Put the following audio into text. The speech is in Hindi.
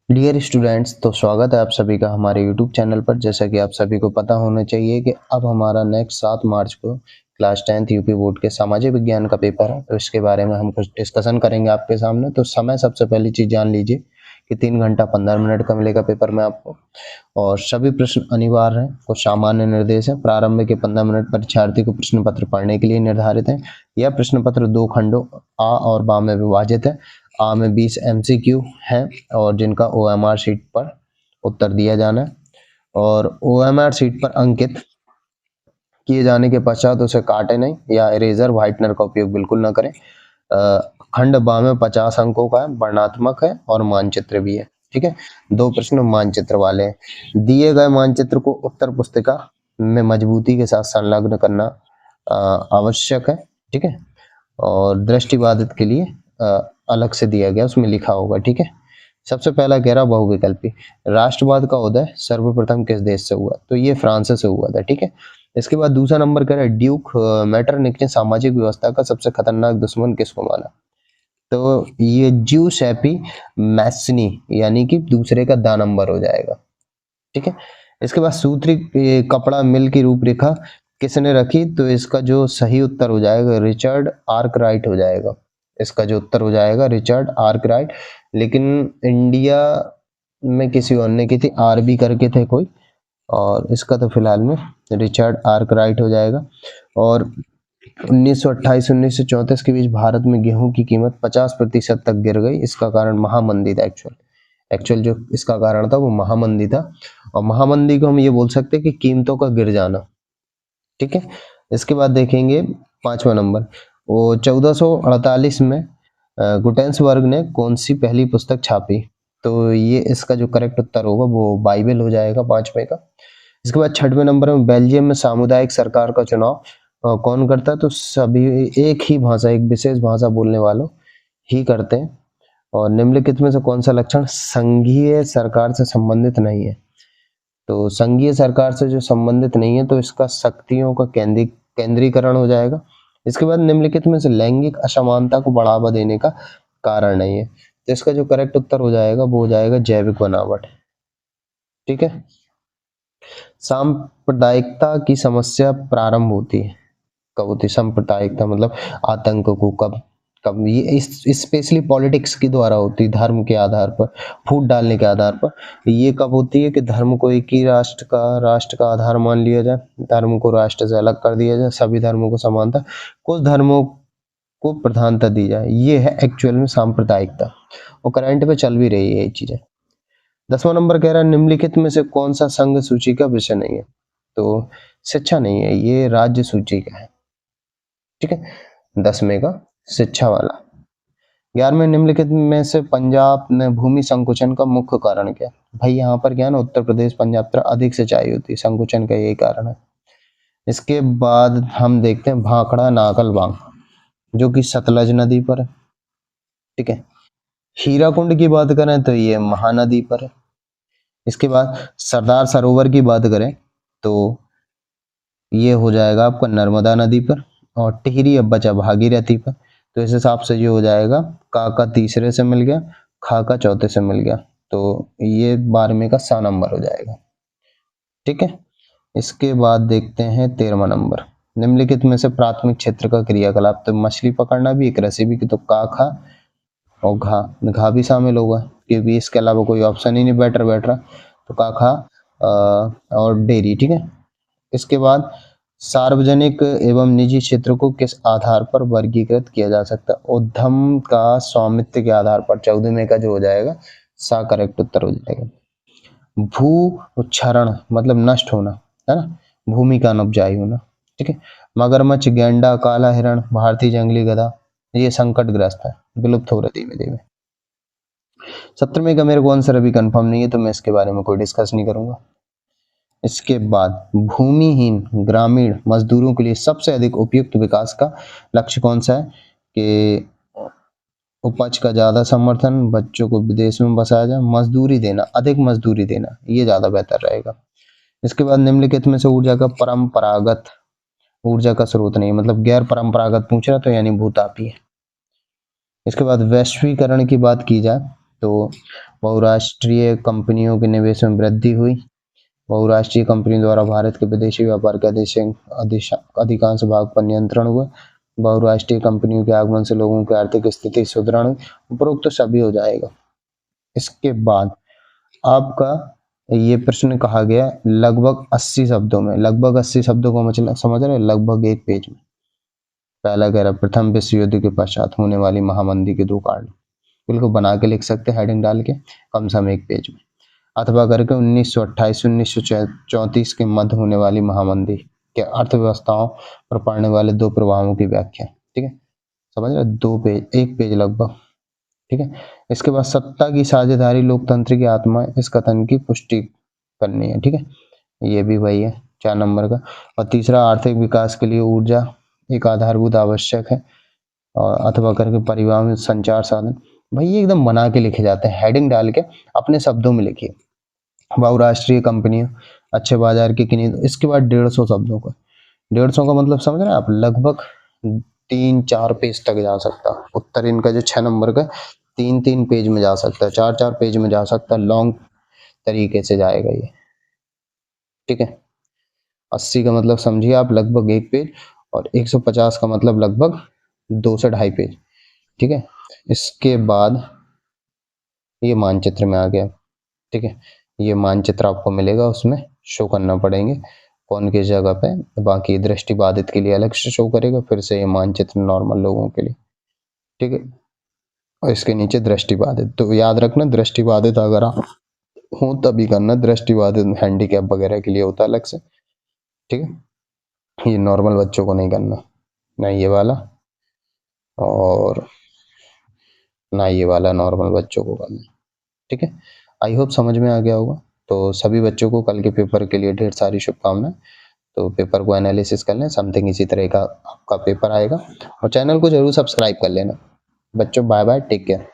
डियर स्टूडेंट्स, तो स्वागत है आप सभी का हमारे यूट्यूब चैनल पर। जैसा कि आप सभी को पता होना चाहिए कि अब हमारा नेक्स्ट 7 मार्च को क्लास 10th यूपी बोर्ड के सामाजिक विज्ञान का पेपर है। तो इसके बारे में हम कुछ डिस्कशन करेंगे आपके सामने। तो समय सबसे पहली चीज़ जान लीजिए कि 3 घंटा 15 मिनट का मिलेगा पेपर में आपको, और सभी प्रश्न अनिवार्य हैं। कुछ सामान्य निर्देश है। प्रारंभ के 15 मिनट परीक्षार्थी को प्रश्न पत्र पढ़ने के लिए निर्धारित है। यह प्रश्न पत्र 2 खंडों आ और बा में विभाजित है। आ में 20 MCQ है और जिनका OMR शीट पर उत्तर दिया जाना है, और OMR शीट पर अंकित किए जाने के पश्चात उसे काटे नहीं या इरेजर व्हाइटनर का उपयोग बिल्कुल ना करें। खंड बा में 50 अंकों का है, वर्णनात्मक है और मानचित्र भी है। ठीक है, 2 प्रश्न मानचित्र वाले हैं। दिए गए मानचित्र को उत्तर पुस्तिका में मजबूती के साथ संलग्न करना आवश्यक है। ठीक है, और दृष्टिबाधित के लिए अलग से दिया गया, उसमें लिखा होगा। ठीक है, सबसे पहला कह रहा बहुविकल्पी राष्ट्रवाद का उदय सर्वप्रथम किस देश से हुआ? तो ये फ्रांस से हुआ था। ठीक है, इसके बाद दूसरा नंबर कह रहा है ड्यूक मेटरनिक ने सामाजिक व्यवस्था का सबसे खतरनाक दुश्मन किसको माना? तो ये ज्यूसेपी मैस्नी, यानी कि दूसरे का दा नंबर हो जाएगा। ठीक है, इसके बाद सूत्री कपड़ा मिल की रूपरेखा किसने रखी? तो इसका जो सही उत्तर हो जाएगा रिचर्ड आर्कराइट हो जाएगा। इसका जो उत्तर हो जाएगा रिचर्ड आर्कराइट। लेकिन इंडिया में किसी और ने की थी, आरबी करके थे कोई, और इसका तो फिलहाल में रिचर्ड आर्कराइट हो जाएगा। और 1928 1934 के बीच भारत में गेहूं की कीमत 50% तक गिर गई। इसका कारण महामंदी था। एक्चुअल जो इसका कारण था वो महामंदी था, और महामंदी को हम ये बोल सकते हैं कि कीमतों का गिर जाना। ठीक है, इसके बाद देखेंगे 5वां नंबर, वो 1448 में गुटेन्सबर्ग ने कौन सी पहली पुस्तक छापी? तो ये इसका जो करेक्ट उत्तर होगा वो बाइबल हो जाएगा 5वें का। इसके बाद 6वें नंबर में बेल्जियम में सामुदायिक सरकार का चुनाव कौन करता है? तो सभी एक ही भाषा, एक विशेष भाषा बोलने वालों ही करते हैं। और निम्नलिखित में से कौन सा लक्षण संघीय सरकार से संबंधित नहीं है? तो संघीय सरकार से जो संबंधित नहीं है तो इसका शक्तियों का केंद्रीकरण हो जाएगा। इसके बाद निम्नलिखित में से लैंगिक असमानता को बढ़ावा देने का कारण नहीं है। तो इसका जो करेक्ट उत्तर हो जाएगा वो हो जाएगा जैविक बनावट। ठीक है, सांप्रदायिकता की समस्या प्रारंभ होती है कब होती है? सांप्रदायिकता मतलब आतंक को कब कब ये स्पेशली पॉलिटिक्स के द्वारा होती है, धर्म के आधार पर, फूट डालने के आधार पर। ये कब होती है कि धर्म को एक ही राष्ट्र का आधार मान लिया जाए, धर्म को राष्ट्र से अलग कर दिया जाए, सभी धर्मों को समानता, कुछ धर्मों को प्रधानता दी जाए। ये है एक्चुअल में सांप्रदायिकता, और करंट पे चल भी रही है ये चीजें। 10वां नंबर कह रहा है निम्नलिखित में से कौन सा संघ सूची का विषय नहीं है? तो शिक्षा नहीं है, ये राज्य सूची का है। ठीक है, 10वें का शिक्षा वाला। 11वें निम्नलिखित में से पंजाब में भूमि संकुचन का मुख्य कारण क्या है? भाई यहाँ पर क्या है ना, उत्तर प्रदेश पंजाब तरफ अधिक सिंचाई होती है, संकुचन का यही कारण है। इसके बाद हम देखते हैं भाखड़ा नागल बांग, जो कि सतलज नदी पर है। ठीक है, हीराकुंड की बात करें तो ये महानदी पर है। इसके बाद सरदार सरोवर की बात करें तो ये हो जाएगा आपका नर्मदा नदी पर, और टिहरी अब बचा भागीरथी पर। तो इस हिसाब से ये हो जाएगा का तीसरे से मिल गया, खा का चौथे से मिल गया। तो ये 12वें का सा नंबर हो जाएगा। ठीक है, इसके बाद देखते हैं 13वां नंबर, निम्नलिखित में से प्राथमिक क्षेत्र का क्रियाकलाप। तो मछली पकड़ना भी एक रेसिपी भी की, तो का खा और घा भी शामिल होगा, क्योंकि इसके अलावा कोई ऑप्शन ही नहीं बैठ रहा। तो का खा और डेयरी। ठीक है, इसके बाद सार्वजनिक एवं निजी क्षेत्र को किस आधार पर वर्गीकृत किया जा सकता है? उद्यम का स्वामित्व के आधार पर। 14वें का जो हो जाएगा सा करेक्ट उत्तर हो जाएगा। भू क्षरण मतलब नष्ट होना, है ना, भूमि का अनउपजाऊ होना। ठीक है, मगरमच्छ, गैंडा, काला हिरण, भारतीय जंगली गधा, ये संकटग्रस्त है, विलुप्त हो रहे धीमे धीमे। 17वें का मेरे को आंसर अभी कंफर्म नहीं है, तो मैं इसके बारे में कोई डिस्कस नहीं करूंगा। इसके बाद भूमिहीन ग्रामीण मजदूरों के लिए सबसे अधिक उपयुक्त विकास का लक्ष्य कौन सा है? कि उपज का ज्यादा समर्थन, बच्चों को विदेश में बसाया जाए, मजदूरी देना, अधिक मजदूरी देना, ये ज्यादा बेहतर रहेगा। इसके बाद निम्नलिखित में से ऊर्जा का परंपरागत ऊर्जा का स्रोत नहीं, मतलब गैर परंपरागत पूछ रहा तो यानी भूतापी है। इसके बाद वैश्वीकरण की बात की जाए तो बहुराष्ट्रीय कंपनियों के निवेश में वृद्धि हुई। बहुराष्ट्रीय कंपनी द्वारा भारत के विदेशी व्यापार के अधिकांश भाग पर नियंत्रण हुआ। बहुराष्ट्रीय कंपनियों के आगमन से लोगों की आर्थिक स्थिति सुदृढ़ हुई। उपरोक्त तो सभी हो जाएगा। इसके बाद आपका ये प्रश्न कहा गया लगभग 80 शब्दों में। लगभग 80 शब्दों का मतलब समझ रहे हैं, लगभग एक पेज में। पहला कह रहा प्रथम विश्व युद्ध के पश्चात होने वाली महामंदी के 2 कारण। बिल्कुल बना के लिख सकते हैं हेडिंग डाल के, कम से कम एक पेज में। अथवा करके 1928-1934 के मध्य होने वाली महामंदी के अर्थव्यवस्थाओं पर पड़ने वाले 2 प्रभावों की व्याख्या। ठीक है, समझ रहे, 2 पेज, एक पेज लगभग। ठीक है, इसके बाद सत्ता की साझेदारी लोकतंत्र की आत्मा, इस कथन की पुष्टि करनी है। ठीक है, ये भी वही है 4 नंबर का। और तीसरा, आर्थिक विकास के लिए ऊर्जा एक आधारभूत आवश्यक है। और अथवा करके परिवहन संचार साधन। भाई ये एकदम बना के लिखे जाते हैं, हेडिंग डाल के अपने शब्दों में लिखिए। बहुराष्ट्रीय कंपनियां, अच्छे बाजार की किन्हीं। इसके बाद 150 शब्दों का। 150 का मतलब समझ रहे हैं आप, लगभग 3-4 पेज तक जा सकता है। उत्तर इनका जो 6 नंबर का 3-3 पेज में जा सकता है, 4-4 पेज में जा सकता है, लॉन्ग तरीके से जाएगा ये। ठीक है, 80 का मतलब समझिए आप लगभग एक पेज, और 150 का मतलब लगभग 2 से ढाई पेज। ठीक है, इसके बाद ये मानचित्र में आ गया। ठीक है, ये मानचित्र आपको मिलेगा, उसमें शो करना पड़ेंगे कौन किस जगह पे। बाकी दृष्टिबाधित के लिए अलग से शो करेगा, फिर से ये मानचित्र नॉर्मल लोगों के लिए। ठीक है, और इसके नीचे दृष्टिबाधित, तो याद रखना दृष्टिबाधित अगर आप हो तभी करना, दृष्टिबाधित हैंडीकैप वगैरह के लिए होता है अलग से। ठीक है, ये नॉर्मल बच्चों को नहीं करना, ना ये वाला और ना ये वाला नॉर्मल बच्चों को करना। ठीक है, आई होप समझ में आ गया होगा। तो सभी बच्चों को कल के पेपर के लिए ढेर सारी शुभकामनाएं। तो पेपर को एनालिसिस कर लें, समथिंग इसी तरह का आपका पेपर आएगा। और चैनल को जरूर सब्सक्राइब कर लेना। बच्चों बाय बाय, टेक केयर।